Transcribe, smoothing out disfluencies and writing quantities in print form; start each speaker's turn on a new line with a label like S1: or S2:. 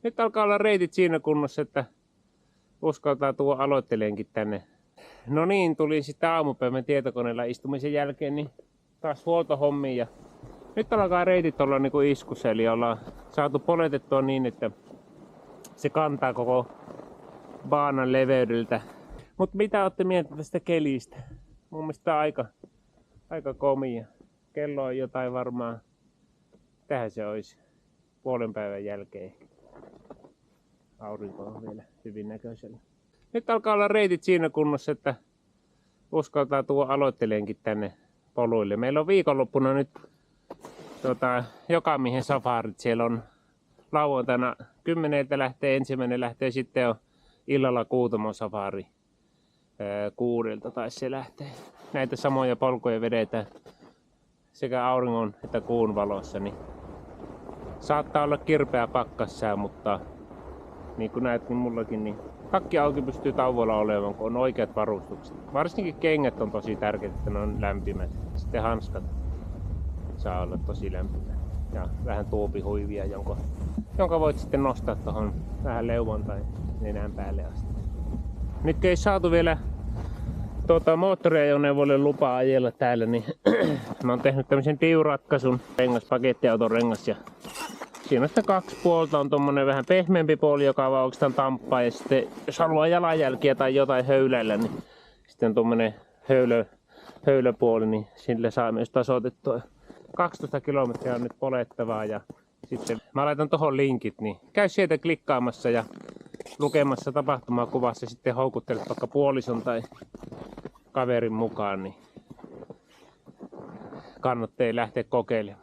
S1: Nyt alkaa olla reitit siinä kunnossa, että uskaltaa tuo aloittelijankin tänne. No niin, tuli sitten aamupäivän tietokoneella istumisen jälkeen niin taas huoltohommia. Ja nyt alkaa reitit olla niinku iskussa, eli ollaan saatu poletettua niin, että se kantaa koko baanan leveydeltä. Mutta mitä olette mieltä tästä kelistä? Mun mielestä tää on aika komia. Kello on jotain varmaan, tähän se olisi puolen päivän jälkeen. Aurinko on vielä hyvin näköisellä. Nyt alkaa olla reitit siinä kunnossa, että uskaltaa tuo aloittelijankin tänne poluille. Meillä on viikonloppuna nyt jokamiehen safarit. Siellä on lauantaina 10 lähtee, ensimmäinen lähtee, sitten on illalla Kuutamon safari. 6 taisi se lähtee. Näitä samoja polkuja vedetään sekä auringon että kuun valossa. Niin saattaa olla kirpeä pakkassää, mutta niin kuin näet, niin mullakin niin takki auki pystyy tauolla olemaan, kun on oikeat varustukset. Varsinkin kengät on tosi tärkeitä, että ne on lämpimät. Sitten hanskat saa olla tosi lämpimät. Ja vähän tuupihuivia, jonka voit sitten nostaa tuohon vähän leuvan tai nenän päälle asti. Nyt ei saatu vielä moottoriajoneuvoille lupaa ajella täällä, niin mä oon tehnyt tämmöisen diuratkaisun, pakettiauton rengas, ja siinä on sitten 2 puolta, on tommonen vähän pehmeämpi puoli, joka vaan oikeastaan tamppaa, ja sitten jos haluaa jalanjälkiä tai jotain höyläillä, niin sitten on tommonen höyläpuoli, niin sille saa myös tasoitettua. 12 kilometriä on nyt polettavaa, ja sitten mä laitan tohon linkit, niin käy sieltä klikkaamassa ja lukemassa tapahtumakuvassa, sitten houkuttelet vaikka puolison tai kaverin mukaan, niin kannattaa lähteä kokeilemaan.